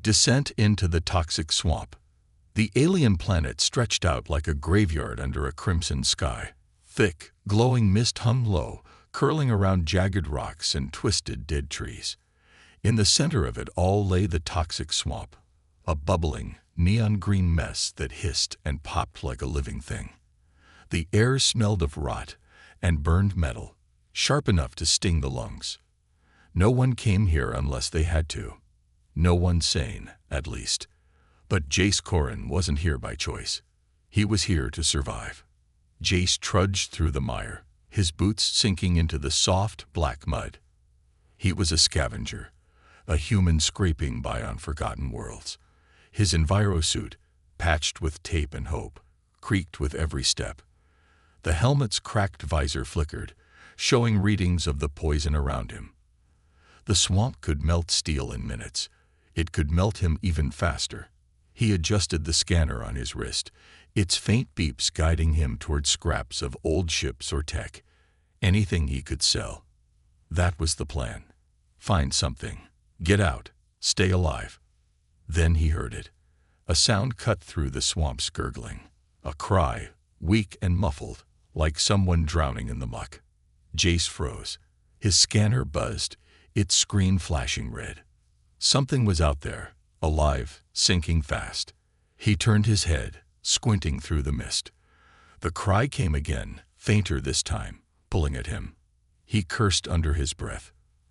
Descent into the toxic swamp. The alien planet stretched out like a graveyard under a crimson sky. Thick, glowing mist hung low, curling around jagged rocks and twisted dead trees. In the center of it all lay the toxic swamp, a bubbling, neon-green mess that hissed and popped like a living thing. The air smelled of rot and burned metal, sharp enough to sting the lungs. No one came here unless they had to. No one sane, at least. But Jace Corin wasn't here by choice. He was here to survive. Jace trudged through the mire, his boots sinking into the soft, black mud. He was a scavenger, a human scraping by on forgotten worlds. His envirosuit, patched with tape and hope, creaked with every step. The helmet's cracked visor flickered, showing readings of the poison around him. The swamp could melt steel in minutes. It could melt him even faster. He adjusted the scanner on his wrist, its faint beeps guiding him toward scraps of old ships or tech. Anything he could sell. That was the plan. Find something. Get out. Stay alive. Then he heard it. A sound cut through the swamp's gurgling. A cry, weak and muffled, like someone drowning in the muck. Jace froze. His scanner buzzed, its screen flashing red. Something was out there, alive, sinking fast. He turned his head, squinting through the mist. The cry came again, fainter this time, pulling at him. He cursed under his breath.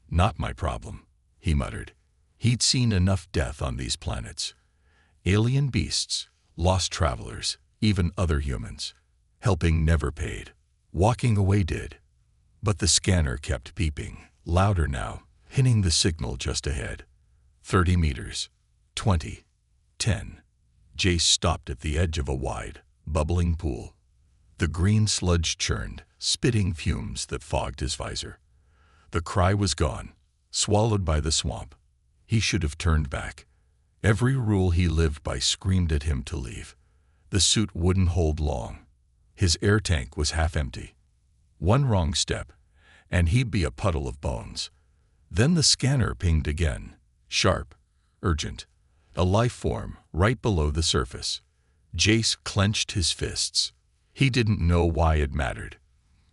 Not my problem, he muttered. He'd seen enough death on these planets. Alien beasts, lost travelers, even other humans. Helping never paid. Walking away did. But the scanner kept beeping, louder now, hitting the signal just ahead. 30 meters. 20. 10. Jace stopped at the edge of a wide, bubbling pool. The green sludge churned, spitting fumes that fogged his visor. The cry was gone, swallowed by the swamp. He should have turned back. Every rule he lived by screamed at him to leave. The suit wouldn't hold long. His air tank was half empty. One wrong step, and he'd be a puddle of bones. Then the scanner pinged again. Sharp, urgent, a life form right below the surface. Jace clenched his fists. He didn't know why it mattered.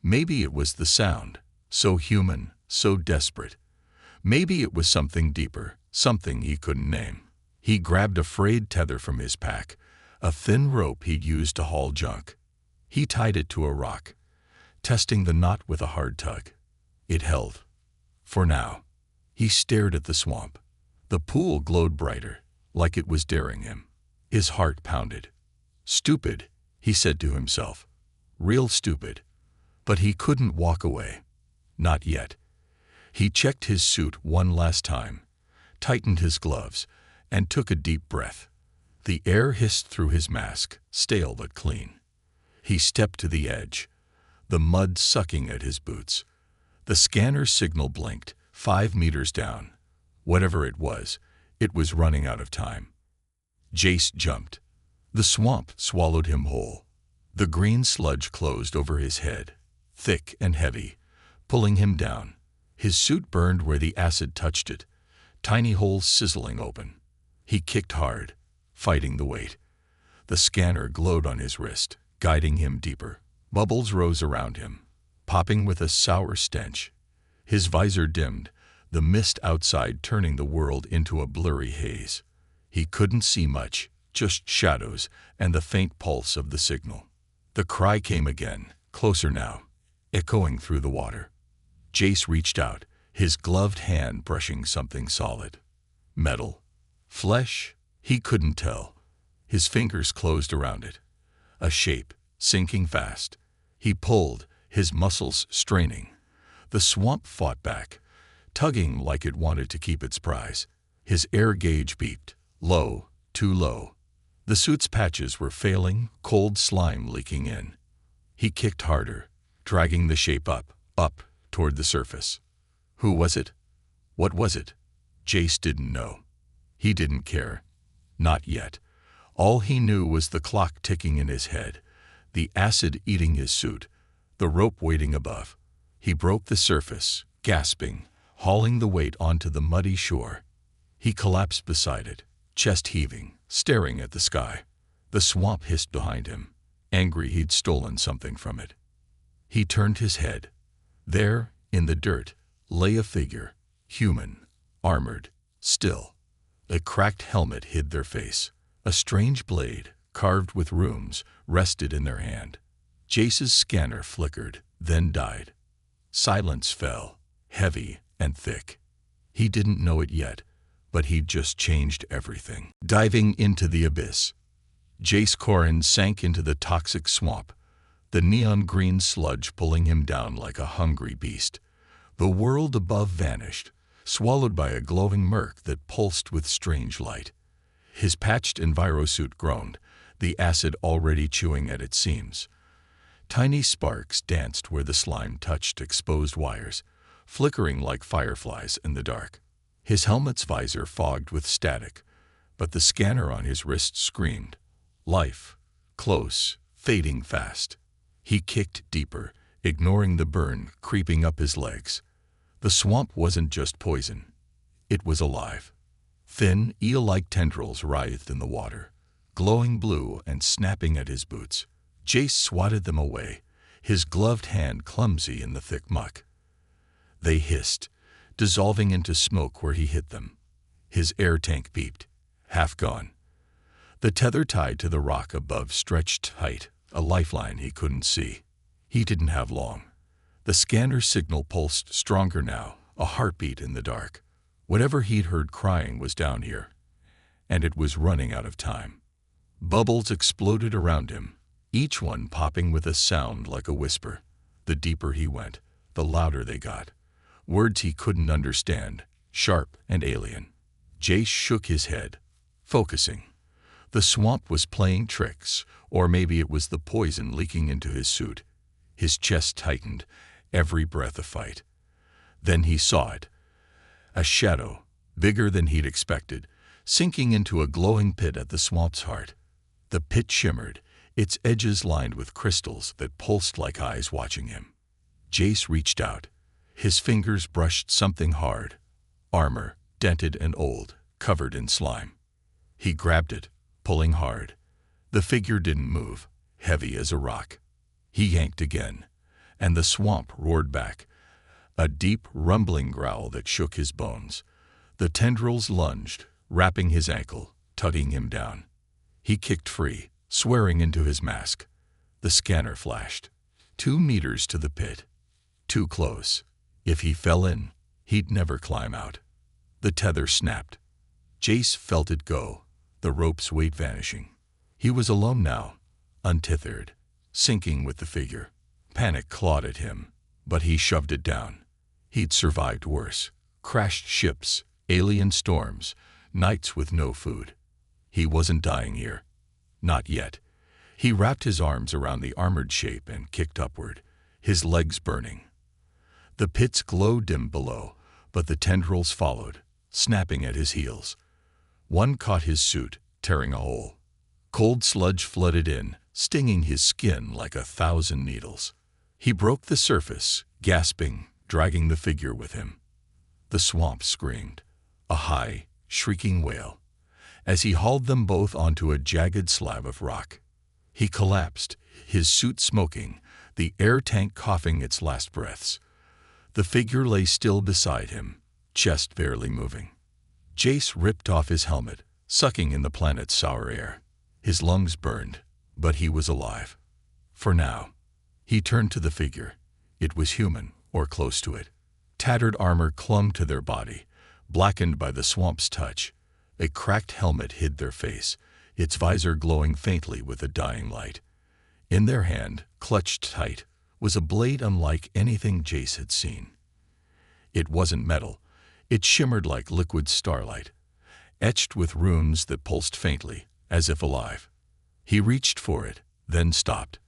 Maybe it was the sound, so human, so desperate. Maybe it was something deeper, something he couldn't name. He grabbed a frayed tether from his pack, a thin rope he'd used to haul junk. He tied it to a rock, testing the knot with a hard tug. It held. For now. He stared at the swamp. The pool glowed brighter, like it was daring him. His heart pounded. Stupid, he said to himself. Real stupid. But he couldn't walk away. Not yet. He checked his suit one last time, tightened his gloves, and took a deep breath. The air hissed through his mask, stale but clean. He stepped to the edge, the mud sucking at his boots. The scanner signal blinked, 5 meters down. Whatever it was running out of time. Jace jumped. The swamp swallowed him whole. The green sludge closed over his head, thick and heavy, pulling him down. His suit burned where the acid touched it, tiny holes sizzling open. He kicked hard, fighting the weight. The scanner glowed on his wrist, guiding him deeper. Bubbles rose around him, popping with a sour stench. His visor dimmed, the mist outside turning the world into a blurry haze. He couldn't see much, just shadows and the faint pulse of the signal. The cry came again, closer now, echoing through the water. Jace reached out, his gloved hand brushing something solid. Metal? Flesh? He couldn't tell. His fingers closed around it. A shape, sinking fast. He pulled, his muscles straining. The swamp fought back, tugging like it wanted to keep its prize. His air gauge beeped. Low, too low. The suit's patches were failing, cold slime leaking in. He kicked harder, dragging the shape up, toward the surface. Who was it? What was it? Jace didn't know. He didn't care. Not yet. All he knew was the clock ticking in his head, the acid eating his suit, the rope waiting above. He broke the surface, gasping, hauling the weight onto the muddy shore. He collapsed beside it, chest heaving, staring at the sky. The swamp hissed behind him, angry he'd stolen something from it. He turned his head. There, in the dirt, lay a figure, human, armored, still. A cracked helmet hid their face. A strange blade, carved with runes, rested in their hand. Jace's scanner flickered, then died. Silence fell, heavy and thick. He didn't know it yet, but he'd just changed everything. Diving into the abyss, Jace Corin sank into the toxic swamp, the neon-green sludge pulling him down like a hungry beast. The world above vanished, swallowed by a glowing murk that pulsed with strange light. His patched envirosuit groaned, the acid already chewing at its seams. Tiny sparks danced where the slime touched exposed wires, flickering like fireflies in the dark. His helmet's visor fogged with static, but the scanner on his wrist screamed. Life, close, fading fast. He kicked deeper, ignoring the burn creeping up his legs. The swamp wasn't just poison. It was alive. Thin, eel-like tendrils writhed in the water, glowing blue and snapping at his boots. Jace swatted them away, his gloved hand clumsy in the thick muck. They hissed, dissolving into smoke where he hit them. His air tank beeped, half gone. The tether tied to the rock above stretched tight, a lifeline he couldn't see. He didn't have long. The scanner signal pulsed stronger now, a heartbeat in the dark. Whatever he'd heard crying was down here, and it was running out of time. Bubbles exploded around him, each one popping with a sound like a whisper. The deeper he went, the louder they got. Words he couldn't understand, sharp and alien. Jace shook his head, focusing. The swamp was playing tricks, or maybe it was the poison leaking into his suit. His chest tightened, every breath a fight. Then he saw it. A shadow, bigger than he'd expected, sinking into a glowing pit at the swamp's heart. The pit shimmered, its edges lined with crystals that pulsed like eyes watching him. Jace reached out. His fingers brushed something hard. Armor, dented and old, covered in slime. He grabbed it, pulling hard. The figure didn't move, heavy as a rock. He yanked again, and the swamp roared back, a deep, rumbling growl that shook his bones. The tendrils lunged, wrapping his ankle, tugging him down. He kicked free, swearing into his mask. The scanner flashed. 2 meters to the pit. Too close. If he fell in, he'd never climb out. The tether snapped. Jace felt it go, the rope's weight vanishing. He was alone now, untethered, sinking with the figure. Panic clawed at him, but he shoved it down. He'd survived worse. Crashed ships, alien storms, nights with no food. He wasn't dying here. Not yet. He wrapped his arms around the armored shape and kicked upward, his legs burning. The pit's glow dimmed below, but the tendrils followed, snapping at his heels. One caught his suit, tearing a hole. Cold sludge flooded in, stinging his skin like 1,000 needles. He broke the surface, gasping, dragging the figure with him. The swamp screamed, a high, shrieking wail, as he hauled them both onto a jagged slab of rock. He collapsed, his suit smoking, the air tank coughing its last breaths. The figure lay still beside him, chest barely moving. Jace ripped off his helmet, sucking in the planet's sour air. His lungs burned, but he was alive. For now. He turned to the figure. It was human, or close to it. Tattered armor clung to their body, blackened by the swamp's touch. A cracked helmet hid their face, its visor glowing faintly with a dying light. In their hand, clutched tight, was a blade unlike anything Jace had seen. It wasn't metal. It shimmered like liquid starlight, etched with runes that pulsed faintly, as if alive. He reached for it, then stopped.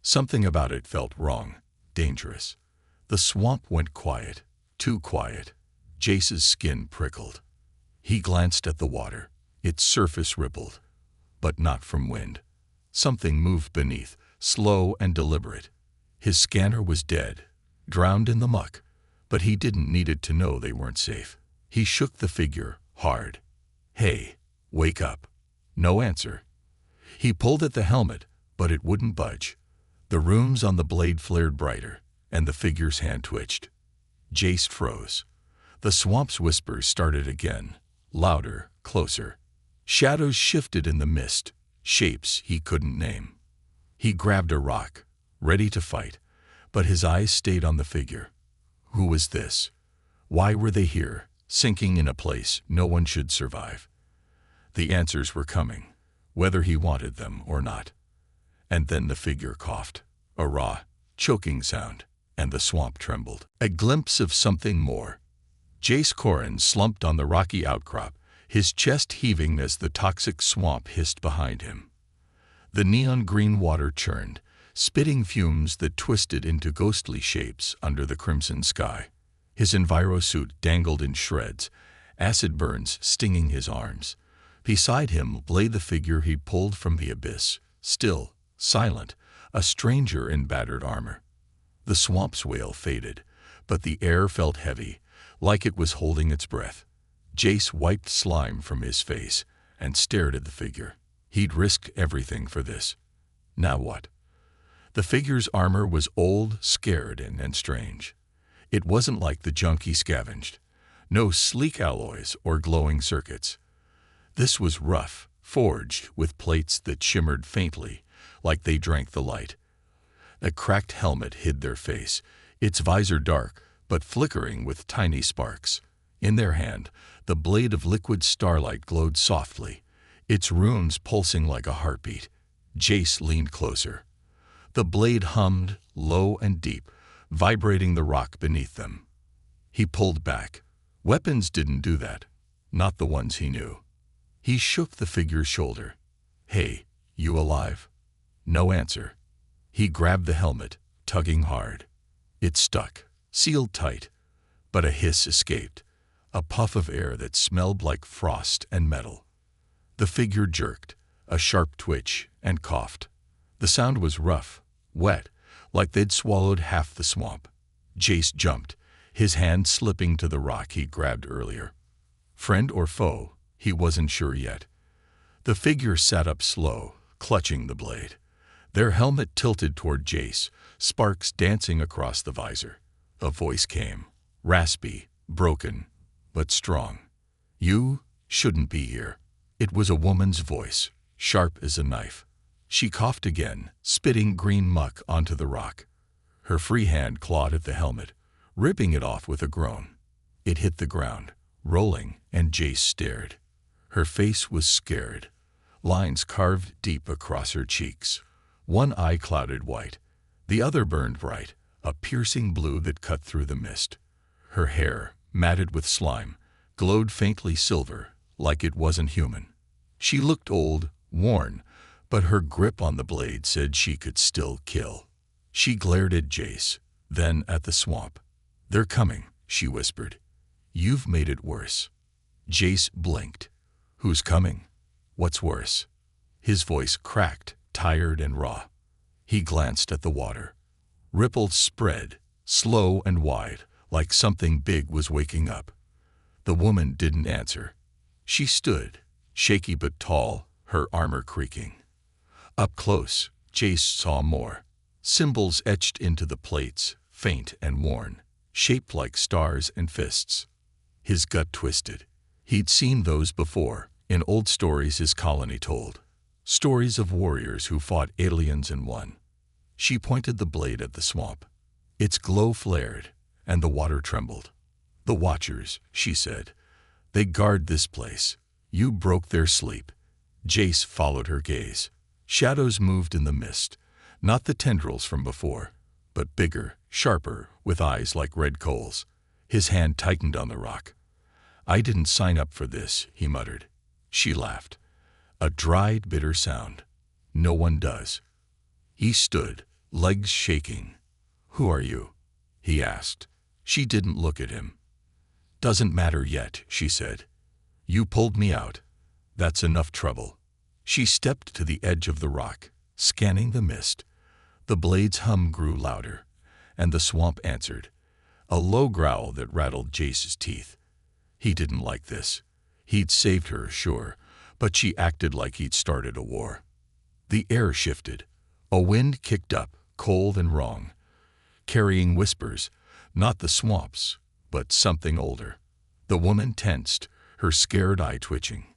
Something about it felt wrong, dangerous. The swamp went quiet, too quiet. Jace's skin prickled. He glanced at the water. Its surface rippled, but not from wind. Something moved beneath, slow and deliberate. His scanner was dead, drowned in the muck, but he didn't need it to know they weren't safe. He shook the figure, hard. Hey, Wake up. No answer. He pulled at the helmet, but it wouldn't budge. The runes on the blade flared brighter, and the figure's hand twitched. Jace froze. The swamp's whispers started again, louder, closer. Shadows shifted in the mist, shapes he couldn't name. He grabbed a rock, ready to fight, but his eyes stayed on the figure. Who was this? Why were they here, sinking in a place no one should survive? The answers were coming, whether he wanted them or not. And then the figure coughed, a raw, choking sound, and the swamp trembled. A glimpse of something more. Jace Corin slumped on the rocky outcrop, his chest heaving as the toxic swamp hissed behind him. The neon-green water churned, spitting fumes that twisted into ghostly shapes under the crimson sky. His envirosuit dangled in shreds, acid burns stinging his arms. Beside him lay the figure he pulled from the abyss, still, silent, a stranger in battered armor. The swamp's wail faded, but the air felt heavy, like it was holding its breath. Jace wiped slime from his face and stared at the figure. He'd risked everything for this. Now what? The figure's armor was old, scared, and strange. It wasn't like the junk he scavenged. No sleek alloys or glowing circuits. This was rough, forged with plates that shimmered faintly, like they drank the light. A cracked helmet hid their face, its visor dark, but flickering with tiny sparks. In their hand, the blade of liquid starlight glowed softly, its runes pulsing like a heartbeat. Jace leaned closer. The blade hummed, low and deep, vibrating the rock beneath them. He pulled back. Weapons didn't do that, not the ones he knew. He shook the figure's shoulder. "Hey, you alive?" No answer. He grabbed the helmet, tugging hard. It stuck, sealed tight, but a hiss escaped, a puff of air that smelled like frost and metal. The figure jerked, a sharp twitch, and coughed. The sound was rough, wet, like they'd swallowed half the swamp. Jace jumped, his hand slipping to the rock he grabbed earlier. Friend or foe, he wasn't sure yet. The figure sat up slow, clutching the blade. Their helmet tilted toward Jace, sparks dancing across the visor. A voice came, raspy, broken, but strong. "You shouldn't be here." It was a woman's voice, sharp as a knife. She coughed again, spitting green muck onto the rock. Her free hand clawed at the helmet, ripping it off with a groan. It hit the ground, rolling, and Jace stared. Her face was scared, lines carved deep across her cheeks. One eye clouded white, the other burned bright, a piercing blue that cut through the mist. Her hair, matted with slime, glowed faintly silver, like it wasn't human. She looked old, worn, but her grip on the blade said she could still kill. She glared at Jace, then at the swamp. "They're coming," she whispered. "You've made it worse." Jace blinked. "Who's coming? What's worse?" His voice cracked, tired and raw. He glanced at the water. Ripples spread, slow and wide, like something big was waking up. The woman didn't answer. She stood, shaky but tall, her armor creaking. Up close, Jace saw more. Symbols etched into the plates, faint and worn, shaped like stars and fists. His gut twisted. He'd seen those before, in old stories his colony told. Stories of warriors who fought aliens and won. She pointed the blade at the swamp. Its glow flared, and the water trembled. "The Watchers," she said. "They guard this place. You broke their sleep." Jace followed her gaze. Shadows moved in the mist, not the tendrils from before, but bigger, sharper, with eyes like red coals. His hand tightened on the rock. "I didn't sign up for this," he muttered. She laughed. A dried, bitter sound. "No one does." He stood, legs shaking. "Who are you?" he asked. She didn't look at him. "Doesn't matter yet," she said. "You pulled me out. That's enough trouble." She stepped to the edge of the rock, scanning the mist. The blade's hum grew louder, and the swamp answered. A low growl that rattled Jace's teeth. He didn't like this. He'd saved her, sure, but she acted like he'd started a war. The air shifted. A wind kicked up, cold and wrong, carrying whispers, not the swamps, but something older. The woman tensed, her scared eye twitching.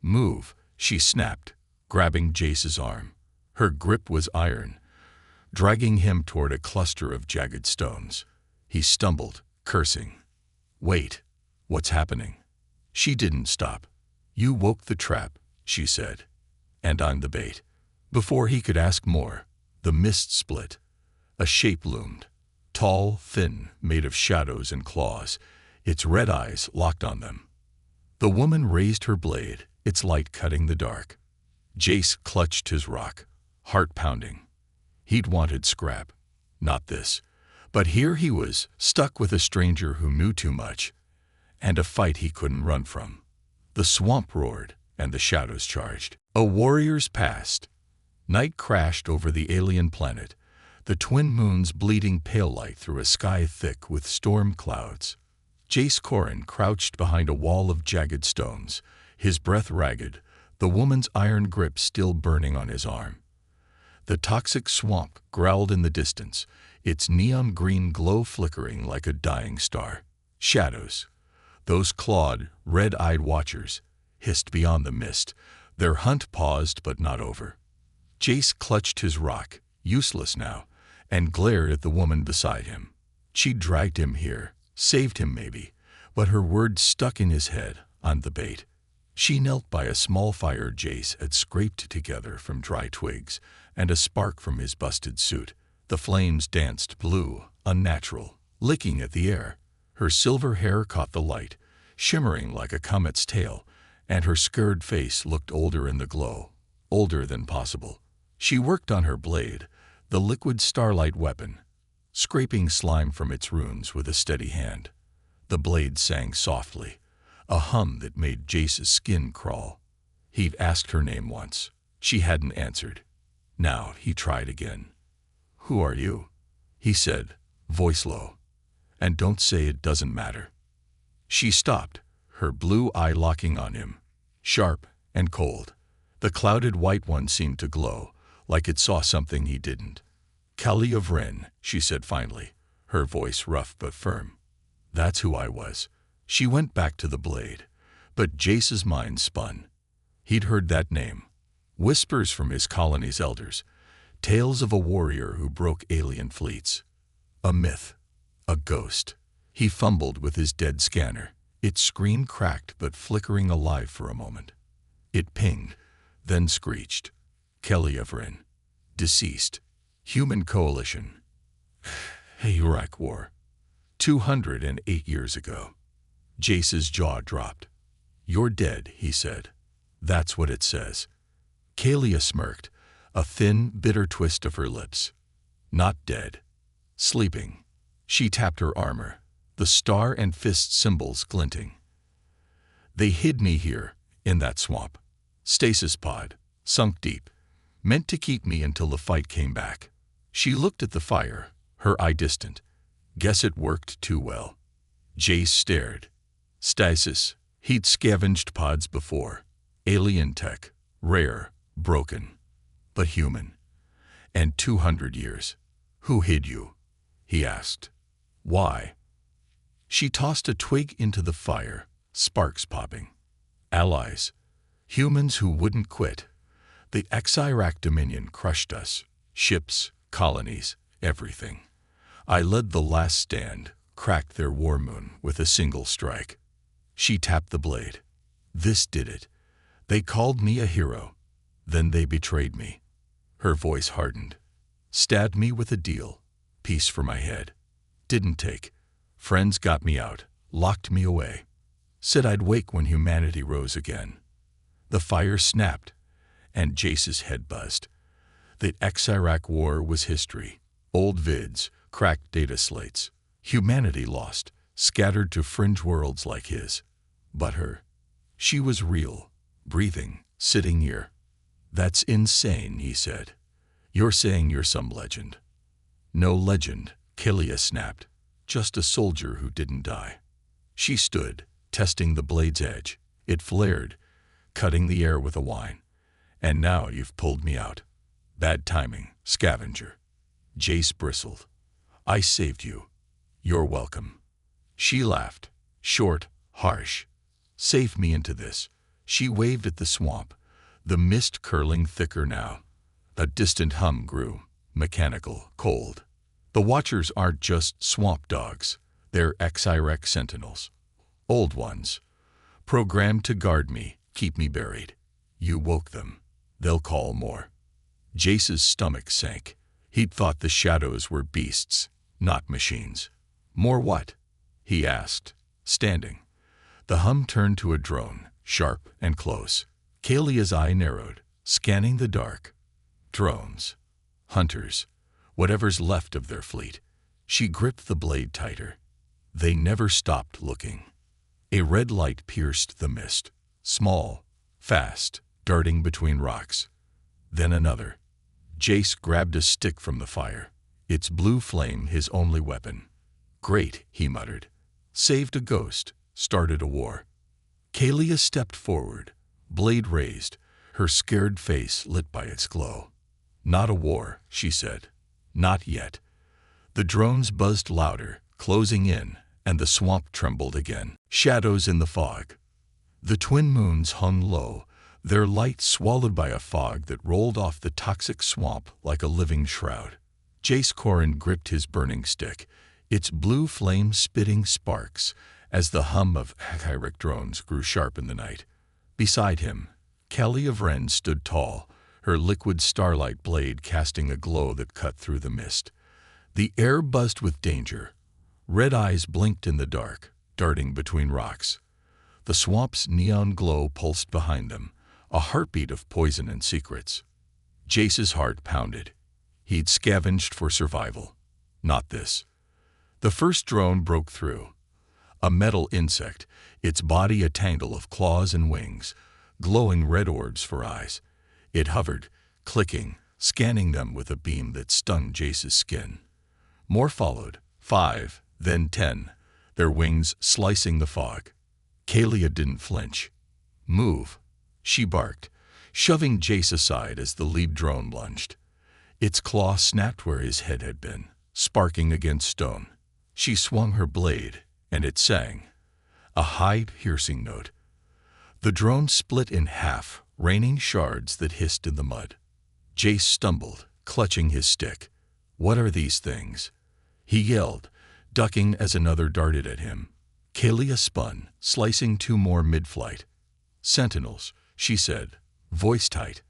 "Move," she snapped, grabbing Jace's arm. Her grip was iron, dragging him toward a cluster of jagged stones. He stumbled, cursing. "Wait, what's happening?" She didn't stop. "You woke the trap," she said, "and I'm the bait." Before he could ask more, the mist split. A shape loomed, tall, thin, made of shadows and claws, its red eyes locked on them. The woman raised her blade, its light cutting the dark. Jace clutched his rock, heart pounding. He'd wanted scrap, not this. But here he was, stuck with a stranger who knew too much, and a fight he couldn't run from. The swamp roared, and the shadows charged. A warrior's passed. Night crashed over the alien planet, the twin moons bleeding pale light through a sky thick with storm clouds. Jace Corin crouched behind a wall of jagged stones, his breath ragged, the woman's iron grip still burning on his arm. The toxic swamp growled in the distance, its neon green glow flickering like a dying star. Shadows, those clawed, red-eyed watchers, hissed beyond the mist, their hunt paused but not over. Jace clutched his rock, useless now, and glared at the woman beside him. She'd dragged him here, saved him maybe, but her words stuck in his head, "I'm the bait." She knelt by a small fire Jace had scraped together from dry twigs and a spark from his busted suit. The flames danced blue, unnatural, licking at the air. Her silver hair caught the light, shimmering like a comet's tail, and her scared face looked older in the glow, older than possible. She worked on her blade, the liquid starlight weapon, scraping slime from its runes with a steady hand. The blade sang softly, a hum that made Jace's skin crawl. He'd asked her name once. She hadn't answered. Now he tried again. "Who are you?" he said, voice low. "And don't say it doesn't matter." She stopped, her blue eye locking on him, sharp and cold. The clouded white one seemed to glow, like it saw something he didn't. "Kelly of Wren," she said finally, her voice rough but firm. "That's who I was." She went back to the blade, but Jace's mind spun. He'd heard that name. Whispers from his colony's elders, tales of a warrior who broke alien fleets. A myth, a ghost. He fumbled with his dead scanner, its screen cracked but flickering alive for a moment. It pinged, then screeched. "Kelly of Wren. Deceased. Human coalition. Iraq War. 208 years ago." Jace's jaw dropped. "You're dead," he said. "That's what it says." Kalia smirked, a thin, bitter twist of her lips. "Not dead. Sleeping." She tapped her armor, the star and fist symbols glinting. "They hid me here, in that swamp. Stasis pod, sunk deep, meant to keep me until the fight came back." She looked at the fire, her eye distant. "Guess it worked too well." Jace stared. Stasis. He'd scavenged pods before. Alien tech. Rare. Broken. But human. And 200 years. "Who hid you?" he asked. "Why?" She tossed a twig into the fire, sparks popping. "Allies. Humans who wouldn't quit. The Iraq Dominion crushed us. Ships, colonies, everything. I led the last stand, cracked their war moon with a single strike." She tapped the blade. "This did it. They called me a hero. Then they betrayed me." Her voice hardened. "Stabbed me with a deal. Peace for my head. Didn't take. Friends got me out, locked me away. Said I'd wake when humanity rose again." The fire snapped, and Jace's head buzzed. The Iraq War was history. Old vids, cracked data slates. Humanity lost, scattered to fringe worlds like his. But her. She was real, breathing, sitting near. "That's insane," he said. "You're saying you're some legend." "No legend," Kalia snapped. "Just a soldier who didn't die." She stood, testing the blade's edge. It flared, cutting the air with a whine. And now you've pulled me out. Bad timing, scavenger. Jace bristled. I saved you. You're welcome. She laughed, short, harsh. Save me into this. She waved at the swamp, the mist curling thicker now. A distant hum grew, mechanical, cold. The Watchers aren't just swamp dogs. They're Xyrek sentinels. Old ones. Programmed to guard me, keep me buried. You woke them. They'll call more. Jace's stomach sank. He'd thought the shadows were beasts, not machines. More what? He asked, standing. The hum turned to a drone, sharp and close. Kalia's eye narrowed, scanning the dark. Drones. Hunters. Whatever's left of their fleet. She gripped the blade tighter. They never stopped looking. A red light pierced the mist. Small, fast, darting between rocks. Then another. Jace grabbed a stick from the fire, its blue flame his only weapon. Great, he muttered. Saved a ghost, started a war. Kalia stepped forward, blade raised, her scared face lit by its glow. Not a war, she said. Not yet. The drones buzzed louder, closing in, and the swamp trembled again. Shadows in the fog. The twin moons hung low, their light swallowed by a fog that rolled off the toxic swamp like a living shroud. Jace Corin gripped his burning stick, its blue flame spitting sparks as the hum of Xyrek drones grew sharp in the night. Beside him, Kalia Vren stood tall, her liquid starlight blade casting a glow that cut through the mist. The air buzzed with danger. Red eyes blinked in the dark, darting between rocks. The swamp's neon glow pulsed behind them, a heartbeat of poison and secrets. Jace's heart pounded. He'd scavenged for survival. Not this. The first drone broke through. A metal insect, its body a tangle of claws and wings, glowing red orbs for eyes. It hovered, clicking, scanning them with a beam that stung Jace's skin. More followed, 5, then 10, their wings slicing the fog. Kalia didn't flinch. Move, she barked, shoving Jace aside as the lead drone lunged. Its claw snapped where his head had been, sparking against stone. She swung her blade, and it sang, a high, piercing note. The drone split in half, raining shards that hissed in the mud. Jace stumbled, clutching his stick. What are these things? He yelled, ducking as another darted at him. Kalia spun, slicing 2 more mid-flight. Sentinels, she said, voice tight.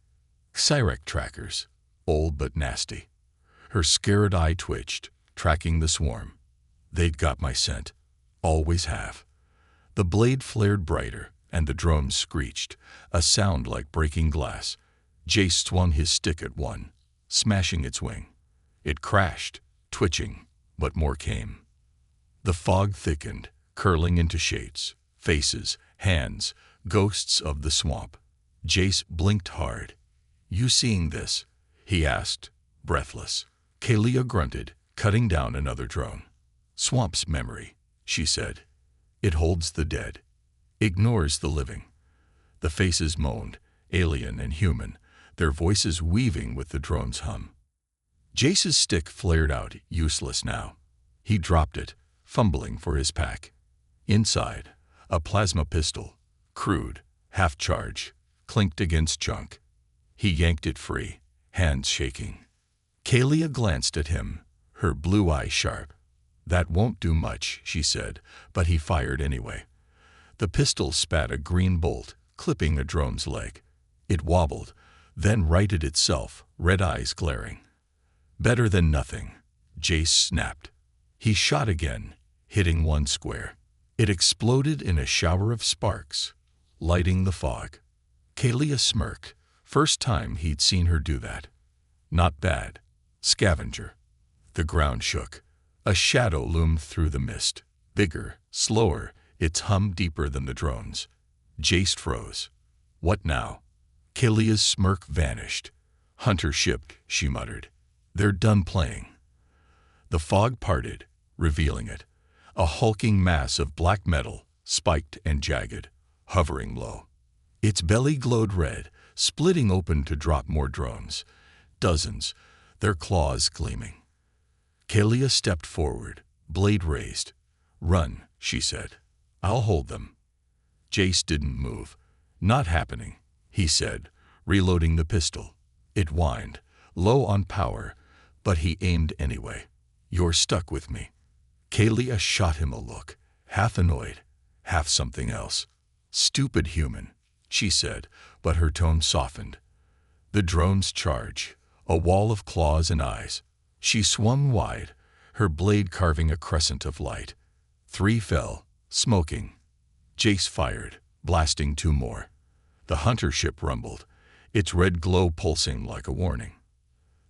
Xyrek trackers, old but nasty. Her scared eye twitched, tracking the swarm. They'd got my scent. Always have. The blade flared brighter, and the drones screeched, a sound like breaking glass. Jace swung his stick at one, smashing its wing. It crashed, twitching, but more came. The fog thickened, curling into shapes, faces, hands, ghosts of the swamp. Jace blinked hard. You seeing this? He asked, breathless. Kalia grunted, cutting down another drone. Swamp's memory, she said. It holds the dead. Ignores the living. The faces moaned, alien and human, their voices weaving with the drone's hum. Jace's stick flared out, useless now. He dropped it, fumbling for his pack. Inside, a plasma pistol, crude, half-charge, clinked against junk. He yanked it free, hands shaking. Kalia glanced at him, her blue eye sharp. That won't do much, she said, but he fired anyway. The pistol spat a green bolt, clipping a drone's leg. It wobbled, then righted itself, red eyes glaring. Better than nothing, Jace snapped. He shot again, hitting one square. It exploded in a shower of sparks, lighting the fog. Kalia smirked, first time he'd seen her do that. Not bad. Scavenger. The ground shook. A shadow loomed through the mist, bigger, slower, its hum deeper than the drones. Jace froze. What now? Kalia's smirk vanished. Hunter ship, she muttered. They're done playing. The fog parted, revealing it. A hulking mass of black metal, spiked and jagged, hovering low. Its belly glowed red, splitting open to drop more drones. Dozens, their claws gleaming. Kalia stepped forward, blade raised. "Run," she said. "I'll hold them." Jace didn't move. "Not happening," he said, reloading the pistol. It whined, low on power, but he aimed anyway. "You're stuck with me." Kalia shot him a look, half annoyed, half something else. "Stupid human," she said, but her tone softened. The drones charge, a wall of claws and eyes. She swung wide, her blade carving a crescent of light. 3 fell, smoking. Jace fired, blasting 2 more. The hunter ship rumbled, its red glow pulsing like a warning.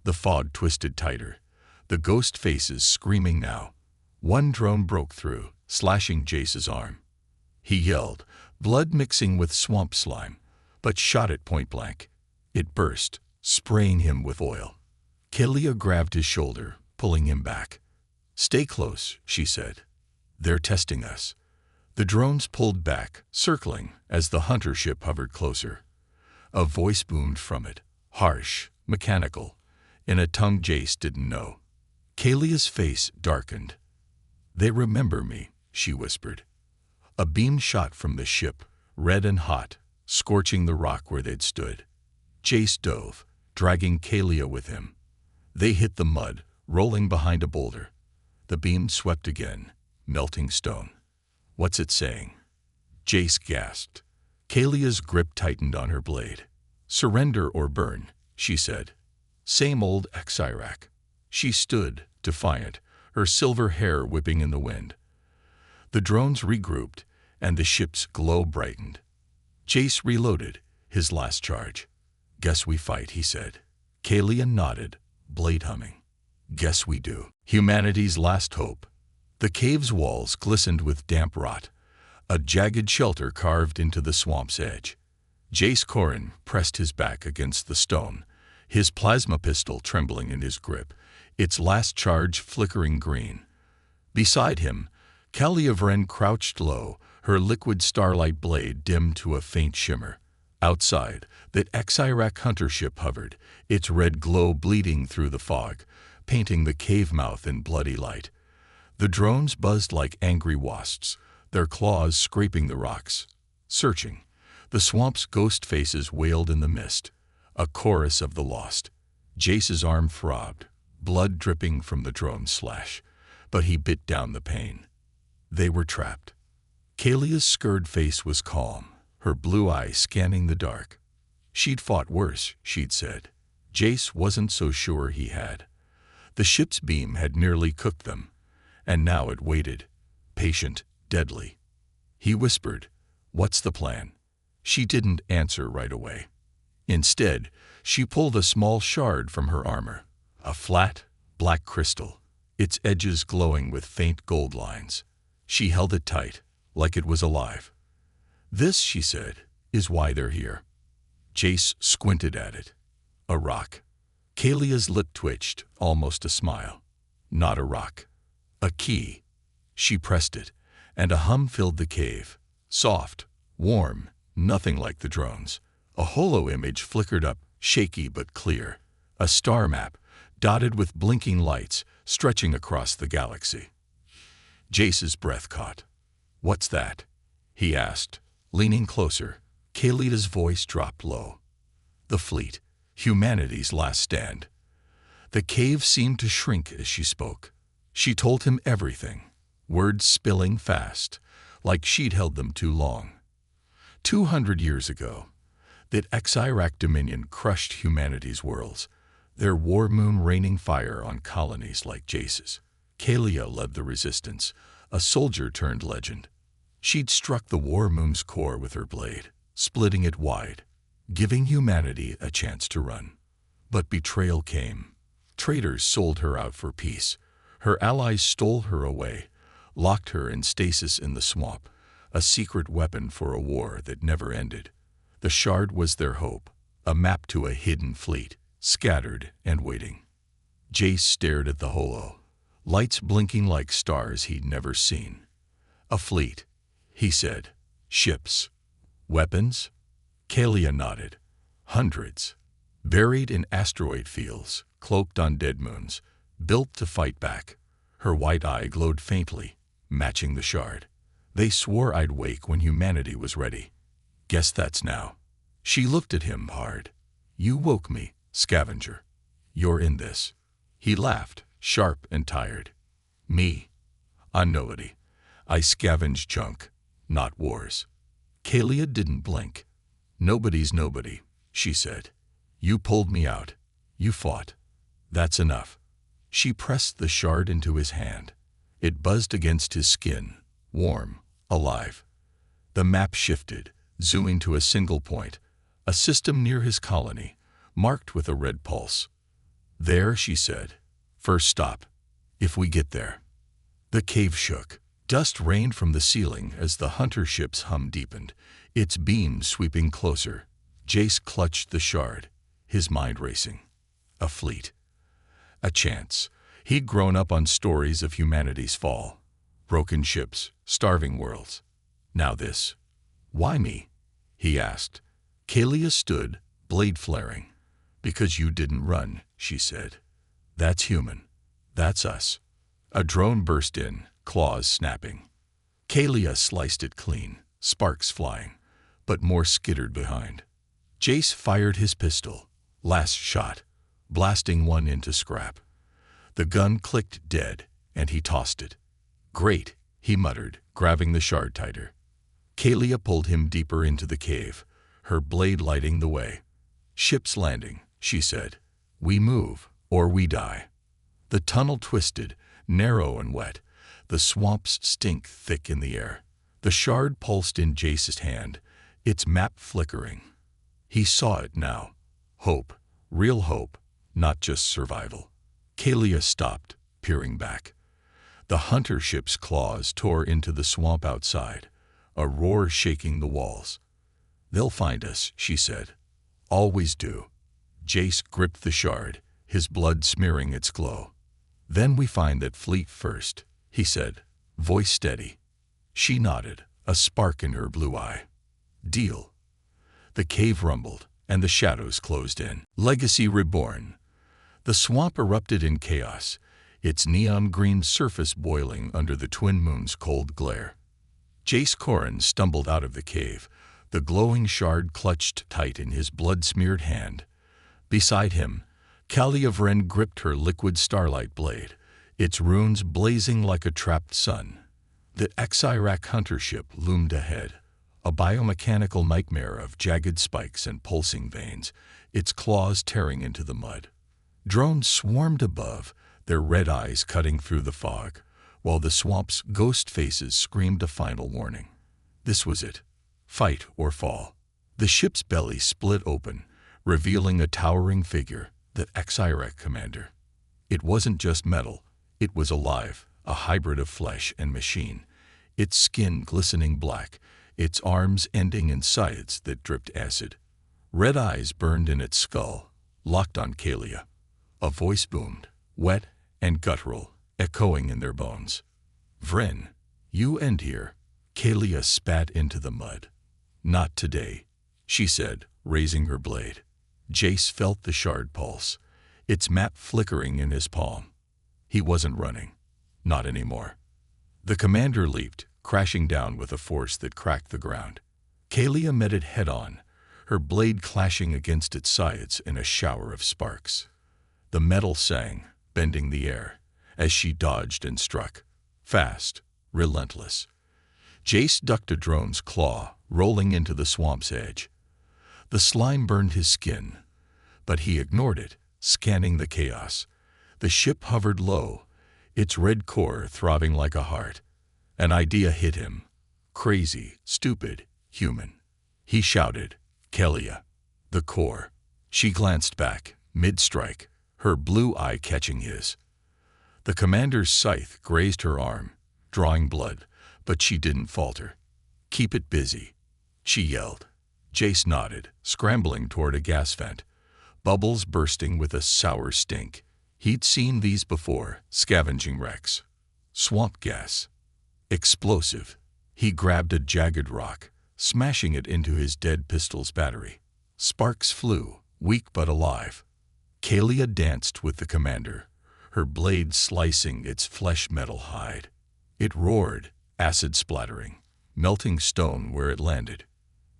The fog twisted tighter, the ghost faces screaming now. One drone broke through, slashing Jace's arm. He yelled, blood mixing with swamp slime, but shot it point blank. It burst, spraying him with oil. Kalia grabbed his shoulder, pulling him back. "Stay close," she said. "They're testing us." The drones pulled back, circling, as the hunter ship hovered closer. A voice boomed from it, harsh, mechanical, in a tongue Jace didn't know. Kalia's face darkened. "They remember me," she whispered. A beam shot from the ship, red and hot, scorching the rock where they'd stood. Jace dove, dragging Kalia with him. They hit the mud, rolling behind a boulder. The beam swept again, melting stone. "What's it saying?" Jace gasped. Kalia's grip tightened on her blade. "Surrender or burn," she said. Same old Xirac. She stood, defiant, her silver hair whipping in the wind. The drones regrouped, and the ship's glow brightened. Jace reloaded, his last charge. "Guess we fight," he said. Kalia nodded, blade humming. "Guess we do." Humanity's last hope. The cave's walls glistened with damp rot, a jagged shelter carved into the swamp's edge. Jace Corin pressed his back against the stone, his plasma pistol trembling in his grip, its last charge flickering green. Beside him, Kalia Vren crouched low, her liquid starlight blade dimmed to a faint shimmer. Outside, the Xirac hunter ship hovered, its red glow bleeding through the fog, painting the cave mouth in bloody light. The drones buzzed like angry wasps, their claws scraping the rocks. Searching, the swamp's ghost faces wailed in the mist, a chorus of the lost. Jace's arm throbbed, blood dripping from the drone's slash, but he bit down the pain. They were trapped. Kalia's scarred face was calm, her blue eyes scanning the dark. She'd fought worse, she'd said. Jace wasn't so sure he had. The ship's beam had nearly cooked them, and now it waited, patient, deadly. He whispered, "What's the plan?" She didn't answer right away. Instead, she pulled a small shard from her armor, a flat, black crystal, its edges glowing with faint gold lines. She held it tight, like it was alive. "This," she said, "is why they're here." Jace squinted at it. A rock. Kalia's lip twitched, almost a smile. Not a rock. A key. She pressed it, and a hum filled the cave. Soft, warm, nothing like the drones. A holo image flickered up, shaky but clear. A star map, dotted with blinking lights, stretching across the galaxy. Jace's breath caught. "What's that?" he asked, leaning closer. Kalia's voice dropped low. "The fleet, humanity's last stand." The cave seemed to shrink as she spoke. She told him everything, words spilling fast, like she'd held them too long. 200 years ago, that Xirac Dominion crushed humanity's worlds, their war moon raining fire on colonies like Jace's. Kalia led the resistance, a soldier turned legend. She'd struck the war moon's core with her blade, splitting it wide, giving humanity a chance to run. But betrayal came. Traitors sold her out for peace. Her allies stole her away, locked her in stasis in the swamp, a secret weapon for a war that never ended. The shard was their hope, a map to a hidden fleet, scattered and waiting. Jace stared at the holo, lights blinking like stars he'd never seen. "A fleet," he said. "Ships. Weapons. Kalia nodded. Hundreds. Buried in asteroid fields, cloaked on dead moons, built to fight back. Her white eye glowed faintly, matching the shard. They swore I'd wake when humanity was ready. Guess that's now. She looked at him hard. You woke me, scavenger. You're in this. He laughed, sharp and tired. Me? I'm nobody. I scavenge junk, not wars. Kalia didn't blink. Nobody's nobody, she said. You pulled me out. You fought. That's enough. She pressed the shard into his hand. It buzzed against his skin, warm, alive. The map shifted, zooming to a single point, a system near his colony, marked with a red pulse. There, she said. First stop. If we get there. The cave shook. Dust rained from the ceiling as the hunter ship's hum deepened, its beams sweeping closer. Jace clutched the shard, his mind racing. A fleet. A chance. He'd grown up on stories of humanity's fall. Broken ships, starving worlds. Now this. Why me? He asked. Kalia stood, blade flaring. Because you didn't run, she said. That's human. That's us. A drone burst in, claws snapping. Kalia sliced it clean, sparks flying, but more skittered behind. Jace fired his pistol, last shot, blasting one into scrap. The gun clicked dead, and he tossed it. Great, he muttered, grabbing the shard tighter. Kalia pulled him deeper into the cave, her blade lighting the way. Ship's landing, she said. We move, or we die. The tunnel twisted, narrow and wet, the swamp's stink thick in the air. The shard pulsed in Jace's hand, its map flickering. He saw it now. Hope, real hope, not just survival. Kalia stopped, peering back. The hunter ship's claws tore into the swamp outside, a roar shaking the walls. They'll find us, she said. Always do. Jace gripped the shard, his blood smearing its glow. Then we find that fleet first, he said, voice steady. She nodded, a spark in her blue eye. Deal. The cave rumbled, and the shadows closed in. Legacy reborn. The swamp erupted in chaos, its neon-green surface boiling under the twin moon's cold glare. Jace Corin stumbled out of the cave, the glowing shard clutched tight in his blood-smeared hand. Beside him, Kalia Vren gripped her liquid starlight blade, its runes blazing like a trapped sun. The Xirac hunter ship loomed ahead, a biomechanical nightmare of jagged spikes and pulsing veins, its claws tearing into the mud. Drones swarmed above, their red eyes cutting through the fog, while the swamp's ghost faces screamed a final warning. This was it. Fight or fall. The ship's belly split open, revealing a towering figure, the Xirac commander. It wasn't just metal, it was alive, a hybrid of flesh and machine, its skin glistening black, its arms ending in scythes that dripped acid. Red eyes burned in its skull, locked on Kalia. A voice boomed, wet and guttural, echoing in their bones. Vren, you end here. Kalia spat into the mud. Not today, she said, raising her blade. Jace felt the shard pulse, its map flickering in his palm. He wasn't running. Not anymore. The commander leaped, crashing down with a force that cracked the ground. Kalia met it head-on, her blade clashing against its sides in a shower of sparks. The metal sang, bending the air, as she dodged and struck. Fast, relentless. Jace ducked a drone's claw, rolling into the swamp's edge. The slime burned his skin, but he ignored it, scanning the chaos. The ship hovered low, its red core throbbing like a heart. An idea hit him. Crazy, stupid, human. He shouted, Kalia. The core. She glanced back, mid-strike, her blue eye catching his. The commander's scythe grazed her arm, drawing blood, but she didn't falter. Keep it busy, she yelled. Jace nodded, scrambling toward a gas vent, bubbles bursting with a sour stink. He'd seen these before, scavenging wrecks. Swamp gas. Explosive. He grabbed a jagged rock, smashing it into his dead pistol's battery. Sparks flew, weak but alive. Kalia danced with the commander, her blade slicing its flesh-metal hide. It roared, acid splattering, melting stone where it landed.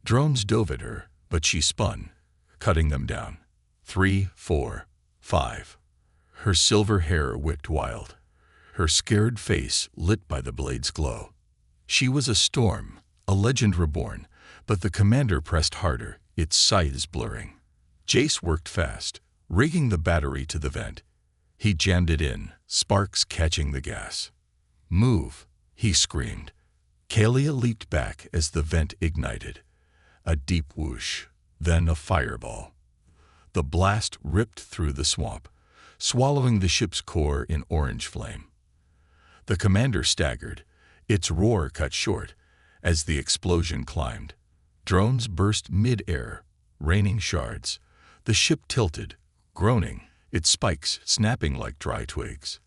Drones dove at her, but she spun, cutting them down. 3, 4, 5. Her silver hair whipped wild, her scared face lit by the blade's glow. She was a storm, a legend reborn, but the commander pressed harder, its scythes blurring. Jace worked fast, rigging the battery to the vent. He jammed it in, sparks catching the gas. "Move," he screamed. Kalia leaped back as the vent ignited. A deep whoosh, then a fireball. The blast ripped through the swamp, swallowing the ship's core in orange flame. The commander staggered, its roar cut short as the explosion climbed. Drones burst mid-air, raining shards. The ship tilted, groaning, its spikes snapping like dry twigs.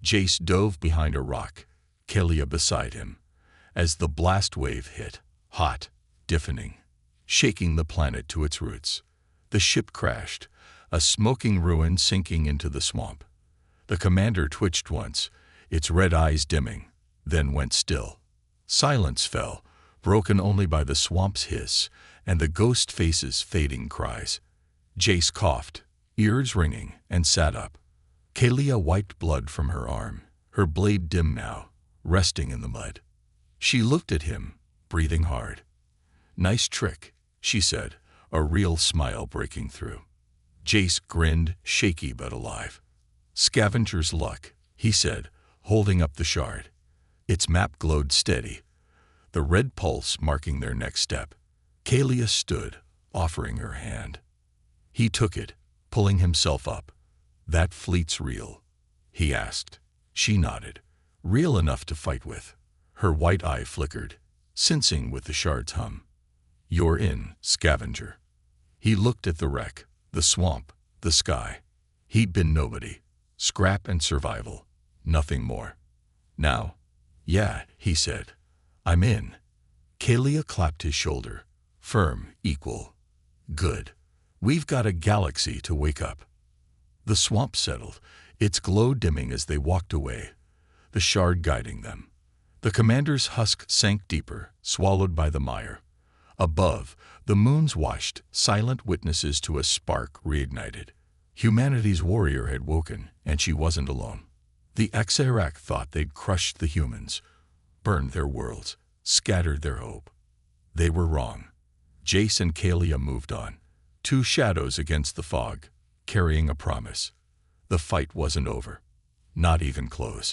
Jace dove behind a rock, Kalia beside him, as the blast wave hit, hot, deafening, shaking the planet to its roots. The ship crashed, a smoking ruin sinking into the swamp. The commander twitched once, its red eyes dimming, then went still. Silence fell, broken only by the swamp's hiss and the ghost faces' fading cries. Jace coughed, ears ringing, and sat up. Kalia wiped blood from her arm, her blade dim now, resting in the mud. She looked at him, breathing hard. "Nice trick," she said, a real smile breaking through. Jace grinned, shaky but alive. "Scavenger's luck," he said, holding up the shard. Its map glowed steady, the red pulse marking their next step. Kalia stood, offering her hand. He took it, pulling himself up. "That fleet's real?" he asked. She nodded. "Real enough to fight with." Her white eye flickered, sensing with the shard's hum. "You're in, Scavenger." He looked at the wreck, the swamp, the sky. He'd been nobody. Scrap and survival. Nothing more. "Now?" "Yeah," he said. "I'm in." Kalia clapped his shoulder. Firm, equal. "Good. We've got a galaxy to wake up." The swamp settled, its glow dimming as they walked away, the shard guiding them. The commander's husk sank deeper, swallowed by the mire. Above, the moons watched, silent witnesses to a spark reignited. Humanity's warrior had woken, and she wasn't alone. The Xerac thought they'd crushed the humans, burned their worlds, scattered their hope. They were wrong. Jace and Kalia moved on, two shadows against the fog, carrying a promise. The fight wasn't over. Not even close.